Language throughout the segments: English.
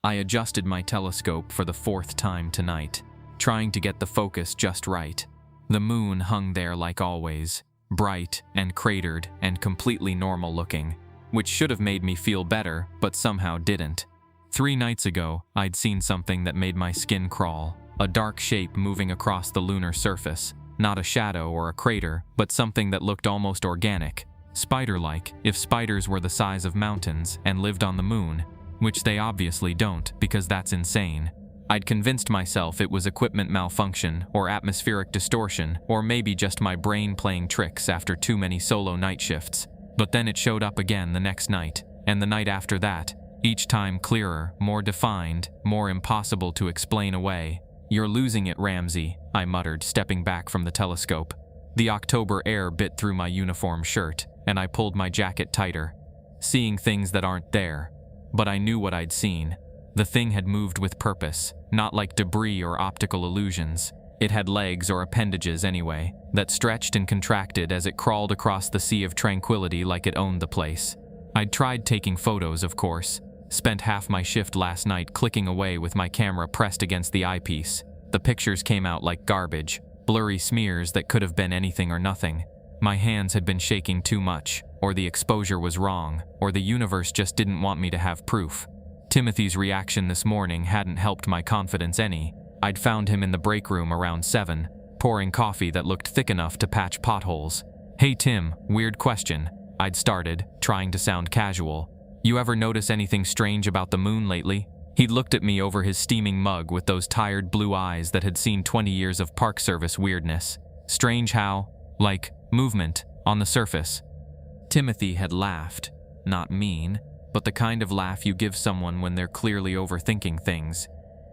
I adjusted my telescope for the 4th time tonight, trying to get the focus just right. The moon hung there like always, bright and cratered and completely normal looking, which should have made me feel better, but somehow didn't. 3 nights ago, I'd seen something that made my skin crawl, a dark shape moving across the lunar surface, not a shadow or a crater, but something that looked almost organic, spider-like, if spiders were the size of mountains and lived on the moon, which they obviously don't because that's insane. I'd convinced myself it was equipment malfunction or atmospheric distortion or maybe just my brain playing tricks after too many solo night shifts. But then it showed up again the next night, and the night after that, each time clearer, more defined, more impossible to explain away. "You're losing it, Ramsey," I muttered, stepping back from the telescope. The October air bit through my uniform shirt, and I pulled my jacket tighter. Seeing things that aren't there. But I knew what I'd seen. The thing had moved with purpose, not like debris or optical illusions. It had legs or appendages anyway, that stretched and contracted as it crawled across the sea of tranquility like it owned the place. I'd tried taking photos, of course. Spent half my shift last night clicking away with my camera pressed against the eyepiece. The pictures came out like garbage, blurry smears that could have been anything or nothing. My hands had been shaking too much, or the exposure was wrong, or the universe just didn't want me to have proof. Timothy's reaction this morning hadn't helped my confidence any. I'd found him in the break room around 7, pouring coffee that looked thick enough to patch potholes. "Hey Tim, weird question," I'd started, trying to sound casual. "You ever notice anything strange about the moon lately?" He'd looked at me over his steaming mug with those tired blue eyes that had seen 20 years of Park Service weirdness. "Strange how? Like, movement, on the surface." Timothy had laughed. Not mean, but the kind of laugh you give someone when they're clearly overthinking things.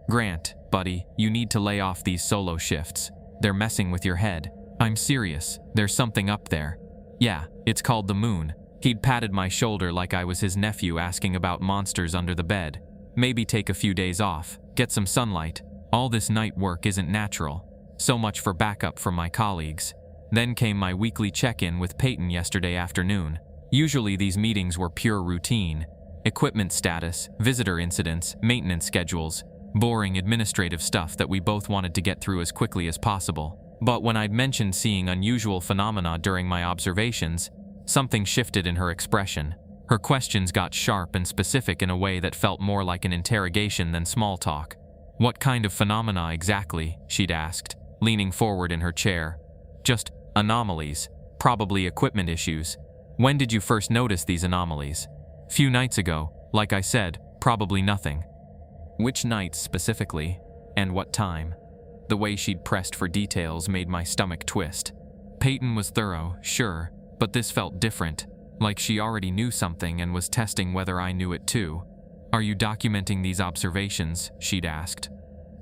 "Grant, buddy, you need to lay off these solo shifts. They're messing with your head. I'm serious, there's something up there. Yeah, it's called the moon." He'd patted my shoulder like I was his nephew asking about monsters under the bed. "Maybe take a few days off, get some sunlight. All this night work isn't natural." So much for backup from my colleagues. Then came my weekly check-in with Peyton yesterday afternoon. Usually these meetings were pure routine. Equipment status, visitor incidents, maintenance schedules, boring administrative stuff that we both wanted to get through as quickly as possible. But when I'd mentioned seeing unusual phenomena during my observations, something shifted in her expression. Her questions got sharp and specific in a way that felt more like an interrogation than small talk. "What kind of phenomena exactly?" she'd asked, leaning forward in her chair. "Just anomalies, probably equipment issues." "When did you first notice these anomalies?" "Few nights ago. Like I said, probably nothing." "Which nights specifically? And what time?" The way she'd pressed for details made my stomach twist. Peyton was thorough, sure, but this felt different, like she already knew something and was testing whether I knew it too. "Are you documenting these observations?" she'd asked.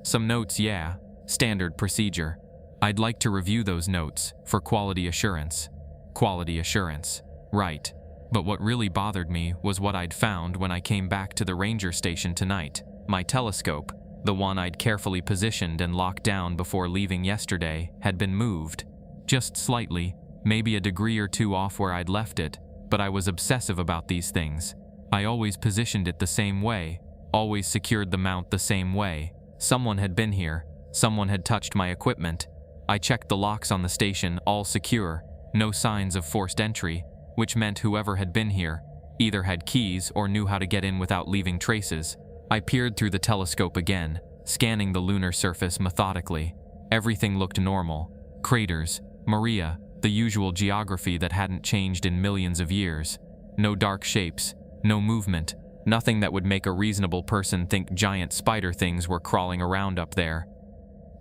"Some notes, yeah. Standard procedure. I'd like to review those notes, for quality assurance." Quality assurance. Right. But what really bothered me was what I'd found when I came back to the ranger station tonight. My telescope, the one I'd carefully positioned and locked down before leaving yesterday, had been moved. Just slightly, maybe a degree or two off where I'd left it, but I was obsessive about these things. I always positioned it the same way, always secured the mount the same way. Someone had been here, someone had touched my equipment. I checked the locks on the station, all secure, no signs of forced entry, which meant whoever had been here either had keys or knew how to get in without leaving traces. I peered through the telescope again, scanning the lunar surface methodically. Everything looked normal. Craters, Maria, the usual geography that hadn't changed in millions of years. No dark shapes, no movement, nothing that would make a reasonable person think giant spider things were crawling around up there.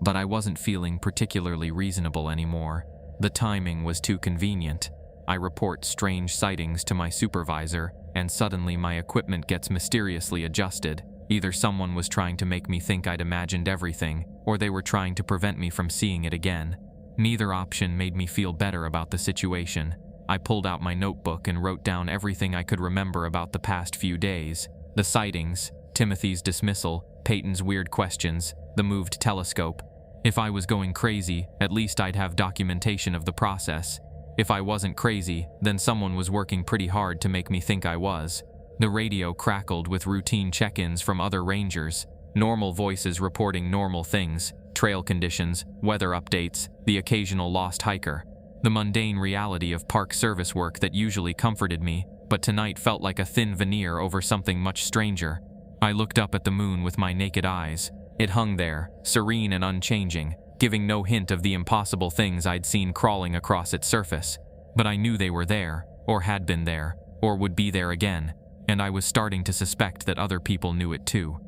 But I wasn't feeling particularly reasonable anymore. The timing was too convenient. I report strange sightings to my supervisor, and suddenly my equipment gets mysteriously adjusted. Either someone was trying to make me think I'd imagined everything, or they were trying to prevent me from seeing it again. Neither option made me feel better about the situation. I pulled out my notebook and wrote down everything I could remember about the past few days. The sightings, Timothy's dismissal, Peyton's weird questions, the moved telescope. If I was going crazy, at least I'd have documentation of the process. If I wasn't crazy, then someone was working pretty hard to make me think I was. The radio crackled with routine check-ins from other rangers, normal voices reporting normal things, trail conditions, weather updates, the occasional lost hiker. The mundane reality of park service work that usually comforted me, but tonight felt like a thin veneer over something much stranger. I looked up at the moon with my naked eyes. It hung there, serene and unchanging, giving no hint of the impossible things I'd seen crawling across its surface. But I knew they were there, or had been there, or would be there again, and I was starting to suspect that other people knew it too.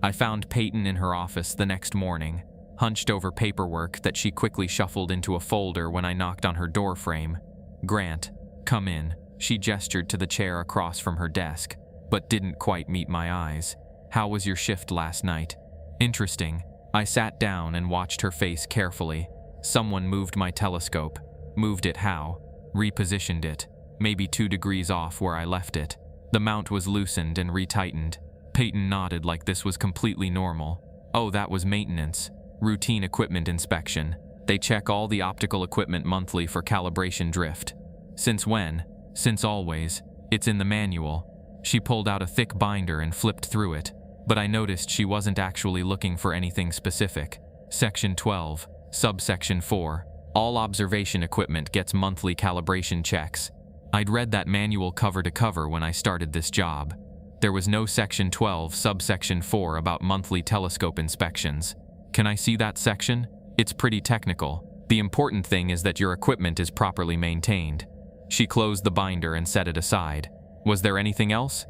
I found Peyton in her office the next morning, hunched over paperwork that she quickly shuffled into a folder when I knocked on her door frame. "Grant, come in." She gestured to the chair across from her desk, but didn't quite meet my eyes. "How was your shift last night?" "Interesting." I sat down and watched her face carefully. "Someone moved my telescope." "Moved it how?" "Repositioned it. Maybe 2 degrees off where I left it. The mount was loosened and retightened." Peyton nodded like this was completely normal. "Oh, that was maintenance. Routine equipment inspection. They check all the optical equipment monthly for calibration drift." "Since when?" "Since always. It's in the manual." She pulled out a thick binder and flipped through it, but I noticed she wasn't actually looking for anything specific. Section 12, subsection 4. All observation equipment gets monthly calibration checks. I'd read that manual cover to cover when I started this job. There was no section 12, subsection 4 about monthly telescope inspections. "Can I see that section? It's pretty technical. The important thing is that your equipment is properly maintained." She closed the binder and set it aside. "Was there anything else?"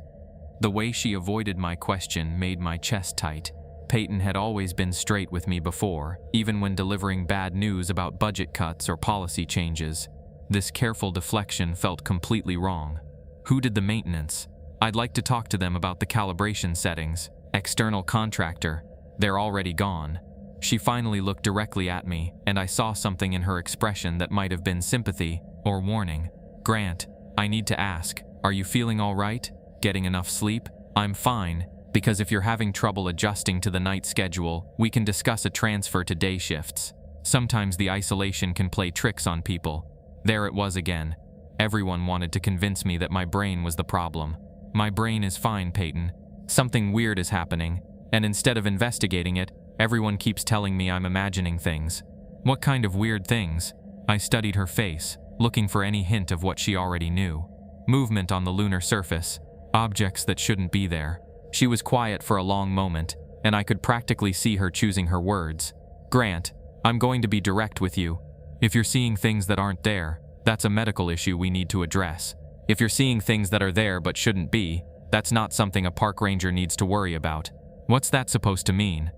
The way she avoided my question made my chest tight. Peyton had always been straight with me before, even when delivering bad news about budget cuts or policy changes. This careful deflection felt completely wrong. "Who did the maintenance?" "I'd like to talk to them about the calibration settings." "External contractor." "They're already gone." She finally looked directly at me, and I saw something in her expression that might have been sympathy or warning. "Grant, I need to ask, are you feeling all right? Getting enough sleep?" "I'm fine, because if you're having trouble adjusting to the night schedule, we can discuss a transfer to day shifts. Sometimes the isolation can play tricks on people." There it was again. Everyone wanted to convince me that my brain was the problem. "My brain is fine, Peyton. Something weird is happening, and instead of investigating it, everyone keeps telling me I'm imagining things." "What kind of weird things?" I studied her face, looking for any hint of what she already knew. "Movement on the lunar surface. Objects that shouldn't be there." She was quiet for a long moment, and I could practically see her choosing her words. "Grant, I'm going to be direct with you. If you're seeing things that aren't there, that's a medical issue we need to address. If you're seeing things that are there but shouldn't be, that's not something a park ranger needs to worry about." "What's that supposed to mean?"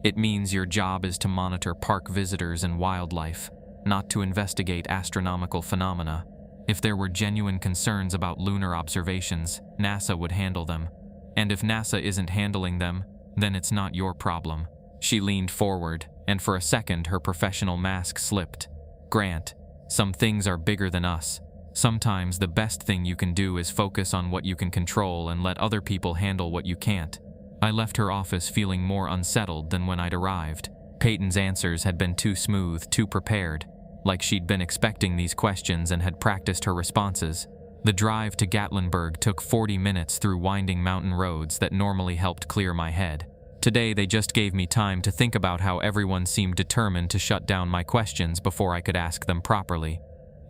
"It means your job is to monitor park visitors and wildlife, not to investigate astronomical phenomena. If there were genuine concerns about lunar observations, NASA would handle them. And if NASA isn't handling them, then it's not your problem." She leaned forward, and for a second her professional mask slipped. "Grant, some things are bigger than us. Sometimes the best thing you can do is focus on what you can control and let other people handle what you can't." I left her office feeling more unsettled than when I'd arrived. Peyton's answers had been too smooth, too prepared, like she'd been expecting these questions and had practiced her responses. The drive to Gatlinburg took 40 minutes through winding mountain roads that normally helped clear my head. Today they just gave me time to think about how everyone seemed determined to shut down my questions before I could ask them properly.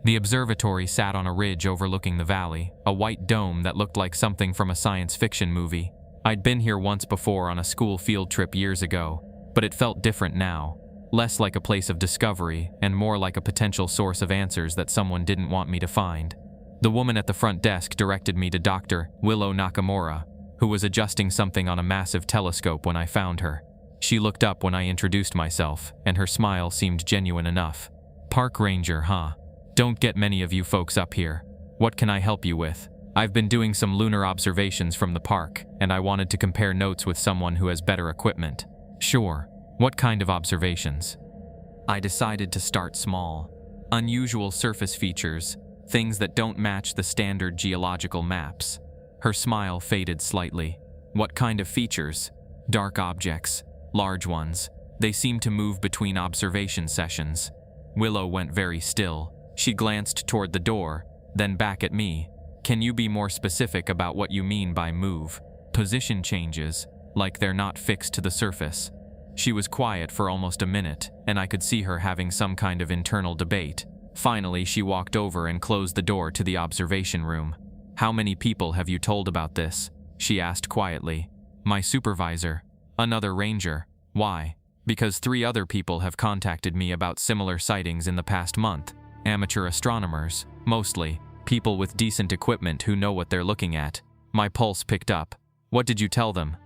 The observatory sat on a ridge overlooking the valley, a white dome that looked like something from a science fiction movie. I'd been here once before on a school field trip years ago, but it felt different now. Less like a place of discovery and more like a potential source of answers that someone didn't want me to find. The woman at the front desk directed me to Dr. Willow Nakamura, who was adjusting something on a massive telescope when I found her. She looked up when I introduced myself, and her smile seemed genuine enough. "Park ranger, huh? Don't get many of you folks up here. What can I help you with?" "I've been doing some lunar observations from the park, and I wanted to compare notes with someone who has better equipment." "Sure. What kind of observations?" I decided to start small. Unusual surface features, things that don't match the standard geological maps. Her smile faded slightly. "What kind of features?" "Dark objects. Large ones. They seem to move between observation sessions." Willow went very still. She glanced toward the door, then back at me. Can you be more specific about what you mean by move? Position changes, like they're not fixed to the surface. She was quiet for almost a minute, and I could see her having some kind of internal debate. Finally, she walked over and closed the door to the observation room. How many people have you told about this? She asked quietly. My supervisor. Another ranger. Why? Because 3 other people have contacted me about similar sightings in the past month. Amateur astronomers, mostly. People with decent equipment who know what they're looking at. My pulse picked up. What did you tell them?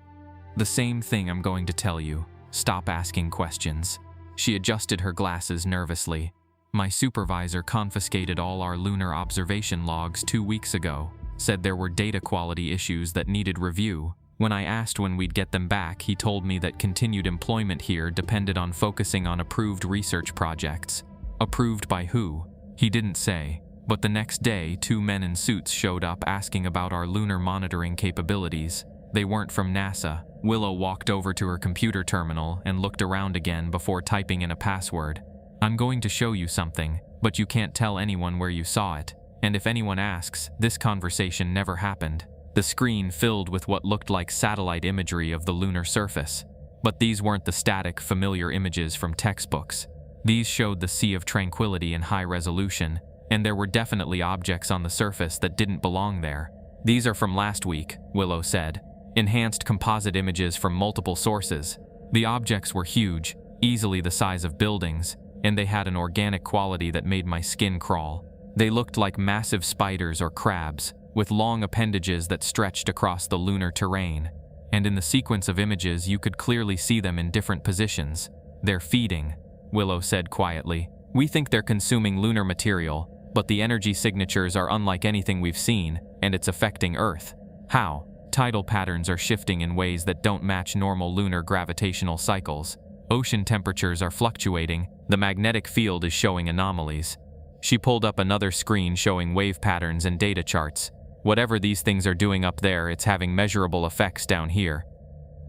The same thing I'm going to tell you. Stop asking questions. She adjusted her glasses nervously. My supervisor confiscated all our lunar observation logs 2 weeks ago. Said there were data quality issues that needed review. When I asked when we'd get them back, he told me that continued employment here depended on focusing on approved research projects. Approved by who? He didn't say. But the next day, 2 men in suits showed up asking about our lunar monitoring capabilities. They weren't from NASA. Willow walked over to her computer terminal and looked around again before typing in a password. I'm going to show you something, but you can't tell anyone where you saw it. And if anyone asks, this conversation never happened. The screen filled with what looked like satellite imagery of the lunar surface. But these weren't the static, familiar images from textbooks. These showed the sea of tranquility in high resolution, and there were definitely objects on the surface that didn't belong there. These are from last week, Willow said. Enhanced composite images from multiple sources. The objects were huge, easily the size of buildings, and they had an organic quality that made my skin crawl. They looked like massive spiders or crabs, with long appendages that stretched across the lunar terrain. And in the sequence of images, you could clearly see them in different positions. They're feeding, Willow said quietly. We think they're consuming lunar material, but the energy signatures are unlike anything we've seen, and it's affecting Earth. How? Tidal patterns are shifting in ways that don't match normal lunar gravitational cycles. Ocean temperatures are fluctuating. The magnetic field is showing anomalies. She pulled up another screen showing wave patterns and data charts. Whatever these things are doing up there, it's having measurable effects down here.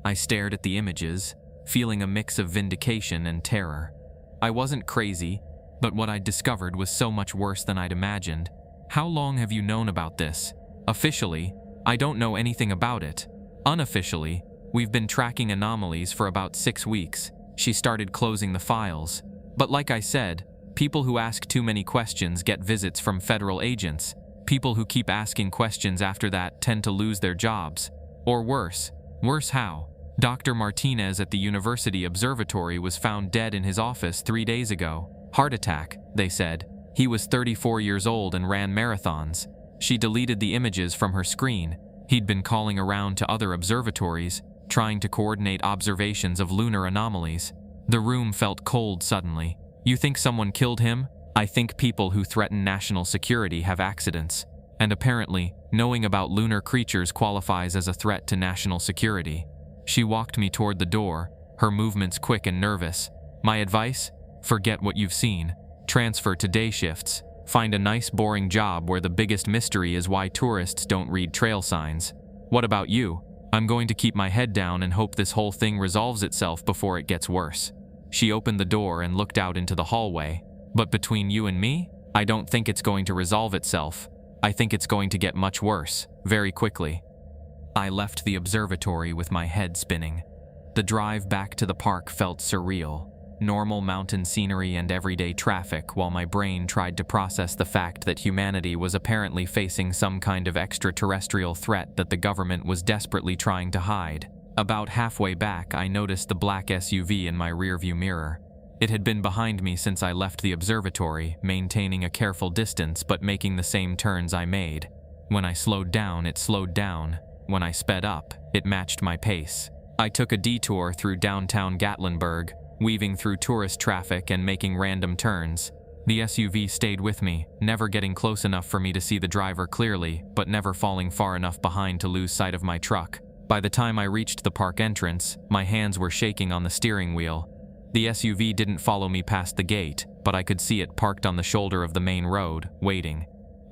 I stared at the images, feeling a mix of vindication and terror. I wasn't crazy, but what I'd discovered was so much worse than I'd imagined. How long have you known about this? Officially, I don't know anything about it. Unofficially, we've been tracking anomalies for about 6 weeks. She started closing the files. But like I said, people who ask too many questions get visits from federal agents. People who keep asking questions after that tend to lose their jobs. Or worse. Worse how? Dr. Martinez at the University Observatory was found dead in his office 3 days ago. Heart attack, they said. He was 34 years old and ran marathons. She deleted the images from her screen. He'd been calling around to other observatories, trying to coordinate observations of lunar anomalies. The room felt cold suddenly. You think someone killed him? I think people who threaten national security have accidents. And apparently, knowing about lunar creatures qualifies as a threat to national security. She walked me toward the door, her movements quick and nervous. My advice? Forget what you've seen. Transfer to day shifts. Find a nice boring job where the biggest mystery is why tourists don't read trail signs. What about you? I'm going to keep my head down and hope this whole thing resolves itself before it gets worse. She opened the door and looked out into the hallway. But between you and me, I don't think it's going to resolve itself. I think it's going to get much worse, very quickly. I left the observatory with my head spinning. The drive back to the park felt surreal. Normal mountain scenery and everyday traffic, while my brain tried to process the fact that humanity was apparently facing some kind of extraterrestrial threat that the government was desperately trying to hide. About halfway back, I noticed the black SUV in my rearview mirror. It had been behind me since I left the observatory, maintaining a careful distance but making the same turns I made. When I slowed down, it slowed down. When I sped up, it matched my pace. I took a detour through downtown Gatlinburg, weaving through tourist traffic and making random turns. The SUV stayed with me, never getting close enough for me to see the driver clearly, but never falling far enough behind to lose sight of my truck. By the time I reached the park entrance, my hands were shaking on the steering wheel. The SUV didn't follow me past the gate, but I could see it parked on the shoulder of the main road, waiting.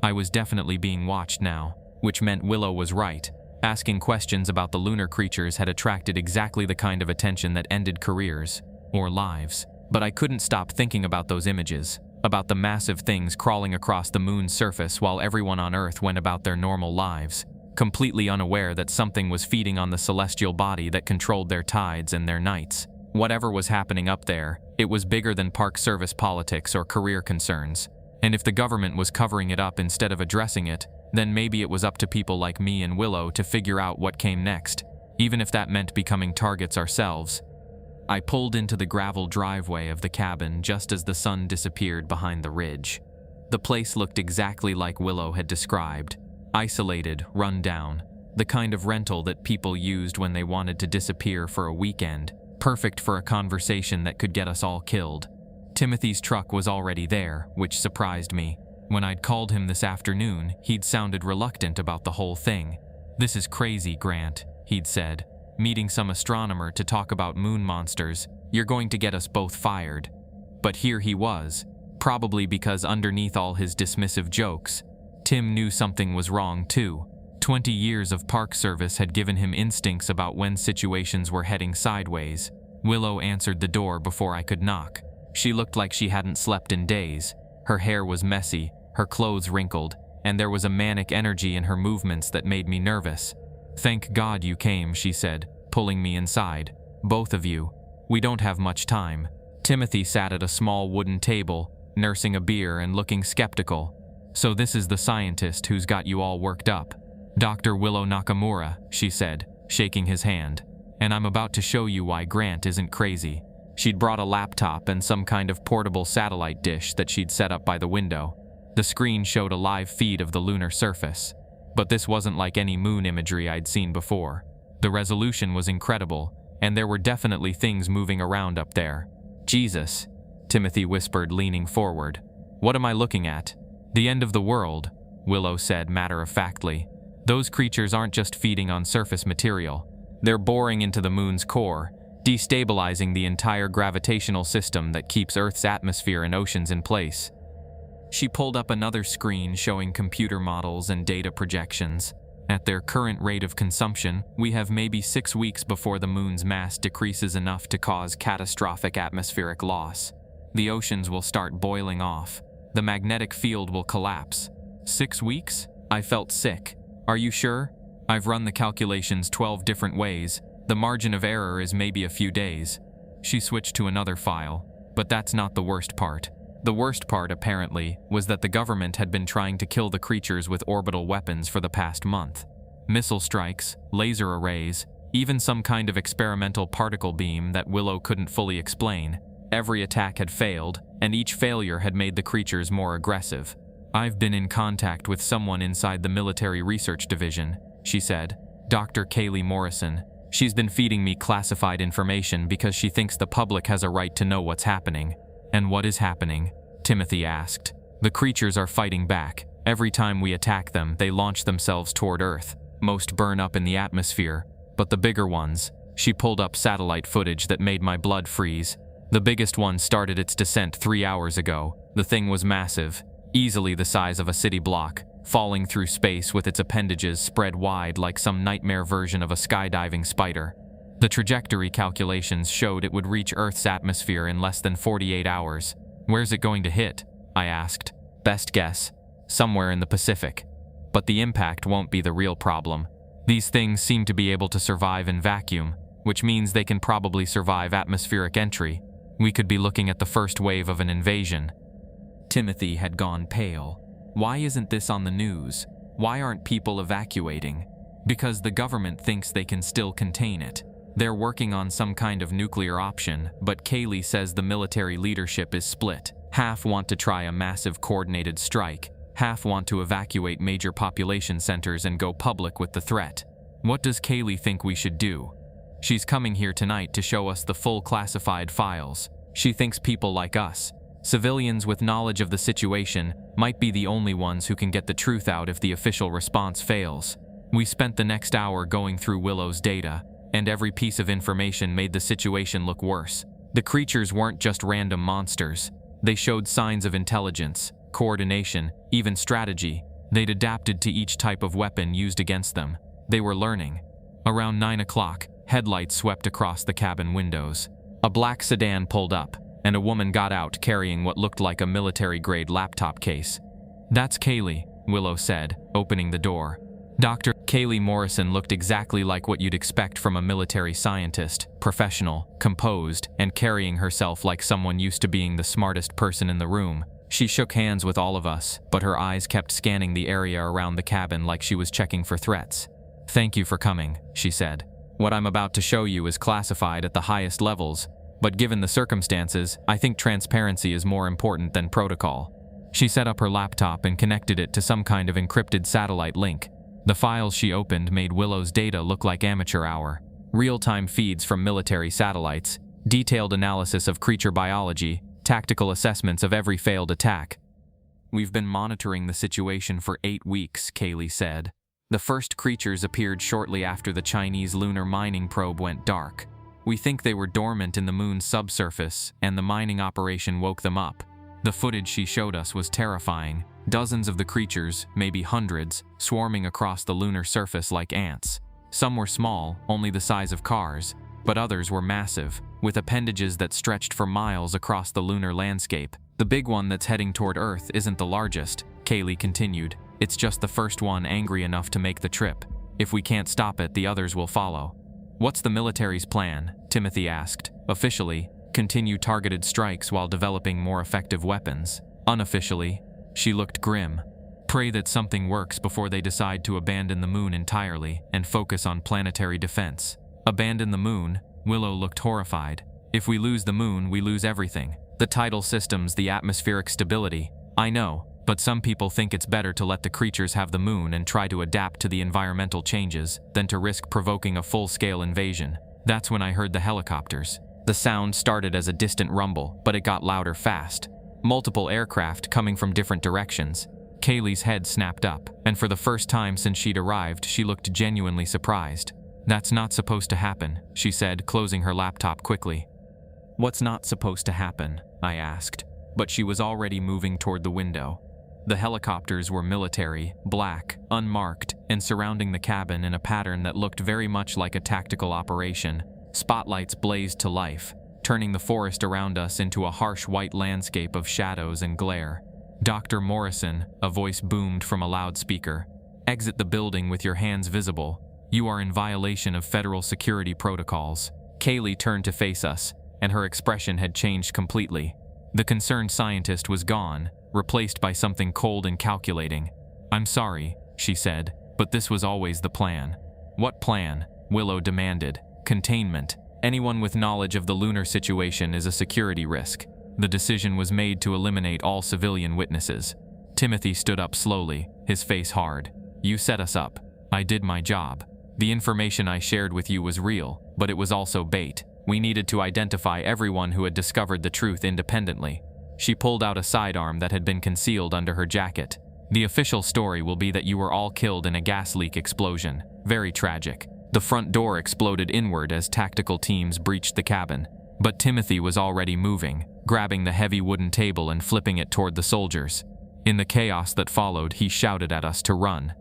I was definitely being watched now, which meant Willow was right. Asking questions about the lunar creatures had attracted exactly the kind of attention that ended careers. Or lives. But I couldn't stop thinking about those images. about the massive things crawling across the moon's surface while everyone on Earth went about their normal lives, completely unaware that something was feeding on the celestial body that controlled their tides and their nights. Whatever was happening up there, it was bigger than Park Service politics or career concerns. And if the government was covering it up instead of addressing it, then maybe it was up to people like me and Willow to figure out what came next, even if that meant becoming targets ourselves. I pulled into the gravel driveway of the cabin just as the sun disappeared behind the ridge. The place looked exactly like Willow had described, isolated, run down, the kind of rental that people used when they wanted to disappear for a weekend, perfect for a conversation that could get us all killed. Timothy's truck was already there, which surprised me. When I'd called him this afternoon, he'd sounded reluctant about the whole thing. "This is crazy, Grant," he'd said. "Meeting some astronomer to talk about moon monsters, you're going to get us both fired." But here he was, probably because underneath all his dismissive jokes, Tim knew something was wrong too. 20 years of Park Service had given him instincts about when situations were heading sideways. Willow answered the door before I could knock. She looked like she hadn't slept in days. Her hair was messy, her clothes wrinkled, and there was a manic energy in her movements that made me nervous. "Thank God you came," she said, pulling me inside. "Both of you. We don't have much time." Timothy sat at a small wooden table, nursing a beer and looking skeptical. "So this is the scientist who's got you all worked up." "Dr. Willow Nakamura," she said, shaking his hand. "And I'm about to show you why Grant isn't crazy." She'd brought a laptop and some kind of portable satellite dish that she'd set up by the window. The screen showed a live feed of the lunar surface. But this wasn't like any moon imagery I'd seen before. The resolution was incredible, and there were definitely things moving around up there. "Jesus," Timothy whispered, leaning forward. "What am I looking at?" "The end of the world," Willow said matter-of-factly. "Those creatures aren't just feeding on surface material. They're boring into the moon's core, destabilizing the entire gravitational system that keeps Earth's atmosphere and oceans in place." She pulled up another screen showing computer models and data projections. "At their current rate of consumption, we have maybe 6 weeks before the moon's mass decreases enough to cause catastrophic atmospheric loss. The oceans will start boiling off. The magnetic field will collapse." 6 weeks? I felt sick. "Are you sure? I've run the calculations 12 different ways. The margin of error is maybe a few days." She switched to another file. But that's not the worst part. The worst part, apparently, was that the government had been trying to kill the creatures with orbital weapons for the past month. Missile strikes, laser arrays, even some kind of experimental particle beam that Willow couldn't fully explain. Every attack had failed, and each failure had made the creatures more aggressive. "I've been in contact with someone inside the military research division," she said. "Dr. Kaylee Morrison. She's been feeding me classified information because she thinks the public has a right to know what's happening." "And what is happening?" Timothy asked. "The creatures are fighting back. Every time we attack them, they launch themselves toward Earth. Most burn up in the atmosphere, but the bigger ones..." She pulled up satellite footage that made my blood freeze. "The biggest one started its descent 3 hours ago. The thing was massive, easily the size of a city block, falling through space with its appendages spread wide like some nightmare version of a skydiving spider. The trajectory calculations showed it would reach Earth's atmosphere in less than 48 hours. "Where's it going to hit?" I asked. "Best guess, somewhere in the Pacific. But the impact won't be the real problem. These things seem to be able to survive in vacuum, which means they can probably survive atmospheric entry. We could be looking at the first wave of an invasion." Timothy had gone pale. "Why isn't this on the news? Why aren't people evacuating?" "Because the government thinks they can still contain it. They're working on some kind of nuclear option, but Kaylee says the military leadership is split. Half want to try a massive coordinated strike, half want to evacuate major population centers and go public with the threat." "What does Kaylee think we should do?" "She's coming here tonight to show us the full classified files. She thinks people like us, civilians with knowledge of the situation, might be the only ones who can get the truth out if the official response fails." We spent the next hour going through Willow's data, and every piece of information made the situation look worse. The creatures weren't just random monsters. They showed signs of intelligence, coordination, even strategy. They'd adapted to each type of weapon used against them. They were learning. Around 9 o'clock, headlights swept across the cabin windows. A black sedan pulled up, and a woman got out carrying what looked like a military-grade laptop case. "That's Kaylee," Willow said, opening the door. Dr. Kaylee Morrison looked exactly like what you'd expect from a military scientist, professional, composed, and carrying herself like someone used to being the smartest person in the room. She shook hands with all of us, but her eyes kept scanning the area around the cabin like she was checking for threats. "Thank you for coming," she said. "What I'm about to show you is classified at the highest levels, but given the circumstances, I think transparency is more important than protocol." She set up her laptop and connected it to some kind of encrypted satellite link. The files she opened made Willow's data look like amateur hour. Real-time feeds from military satellites, detailed analysis of creature biology, tactical assessments of every failed attack. "We've been monitoring the situation for 8 weeks, Kaylee said. The first creatures appeared shortly after the Chinese lunar mining probe went dark. We think they were dormant in the moon's subsurface, and the mining operation woke them up. The footage she showed us was terrifying. Dozens of the creatures, maybe hundreds, swarming across the lunar surface like ants. Some were small, only the size of cars, but others were massive, with appendages that stretched for miles across the lunar landscape. The big one that's heading toward Earth isn't the largest," Kaylee continued. "It's just the first one angry enough to make the trip. If we can't stop it, the others will follow." "What's the military's plan?" Timothy asked. "Officially, continue targeted strikes while developing more effective weapons. Unofficially," she looked grim, "pray that something works before they decide to abandon the moon entirely and focus on planetary defense." "Abandon the moon?" Willow looked horrified. "If we lose the moon, we lose everything. The tidal systems, the atmospheric stability. I know, but some people think it's better to let the creatures have the moon and try to adapt to the environmental changes than to risk provoking a full-scale invasion." That's when I heard the helicopters. The sound started as a distant rumble, but it got louder fast. Multiple aircraft coming from different directions. Kaylee's head snapped up, and for the first time since she'd arrived, she looked genuinely surprised. "That's not supposed to happen," she said, closing her laptop quickly. "What's not supposed to happen?" I asked, but she was already moving toward the window. The helicopters were military, black, unmarked, and surrounding the cabin in a pattern that looked very much like a tactical operation. Spotlights blazed to life, turning the forest around us into a harsh white landscape of shadows and glare. "Dr. Morrison," a voice boomed from a loudspeaker, "exit the building with your hands visible. You are in violation of federal security protocols." Kaylee turned to face us, and her expression had changed completely. The concerned scientist was gone, replaced by something cold and calculating. "I'm sorry," she said, "but this was always the plan." "What plan?" Willow demanded. "Containment. Anyone with knowledge of the lunar situation is a security risk. The decision was made to eliminate all civilian witnesses." Timothy stood up slowly, his face hard. "You set us up. I did my job. The information I shared with you was real, but it was also bait. We needed to identify everyone who had discovered the truth independently." She pulled out a sidearm that had been concealed under her jacket. "The official story will be that you were all killed in a gas leak explosion. Very tragic." The front door exploded inward as tactical teams breached the cabin. But Timothy was already moving, grabbing the heavy wooden table and flipping it toward the soldiers. In the chaos that followed, he shouted at us to run.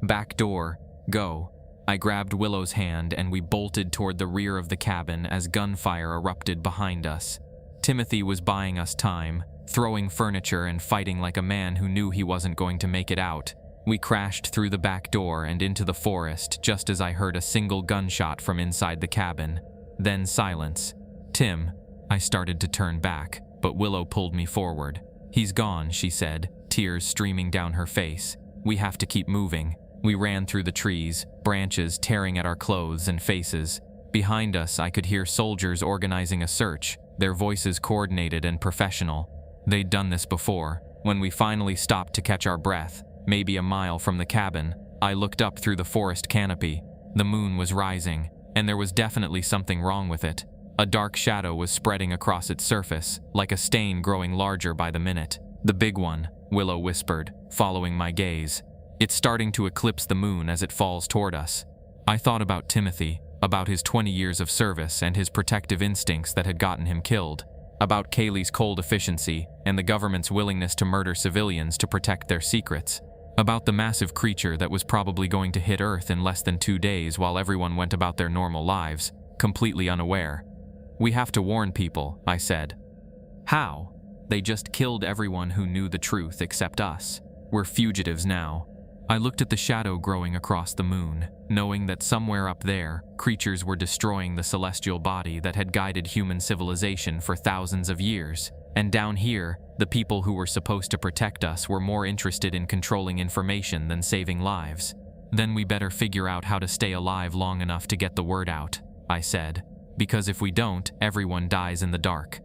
"Back door, go." I grabbed Willow's hand and we bolted toward the rear of the cabin as gunfire erupted behind us. Timothy was buying us time, throwing furniture and fighting like a man who knew he wasn't going to make it out. We crashed through the back door and into the forest just as I heard a single gunshot from inside the cabin. Then silence. "Tim," I started to turn back, but Willow pulled me forward. "He's gone," she said, tears streaming down her face. "We have to keep moving." We ran through the trees, branches tearing at our clothes and faces. Behind us, I could hear soldiers organizing a search, their voices coordinated and professional. They'd done this before. When we finally stopped to catch our breath, maybe a mile from the cabin, I looked up through the forest canopy. The moon was rising, and there was definitely something wrong with it. A dark shadow was spreading across its surface, like a stain growing larger by the minute. "The big one," Willow whispered, following my gaze. "It's starting to eclipse the moon as it falls toward us." I thought about Timothy, about his 20 years of service and his protective instincts that had gotten him killed, about Kaylee's cold efficiency and the government's willingness to murder civilians to protect their secrets, about the massive creature that was probably going to hit Earth in less than 2 days while everyone went about their normal lives, completely unaware. "We have to warn people," I said. How? They just killed everyone who knew the truth except us. We're fugitives now. I looked at the shadow growing across the moon, knowing that somewhere up there, creatures were destroying the celestial body that had guided human civilization for thousands of years. And down here, the people who were supposed to protect us were more interested in controlling information than saving lives. Then we better figure out how to stay alive long enough to get the word out, I said. Because if we don't, everyone dies in the dark.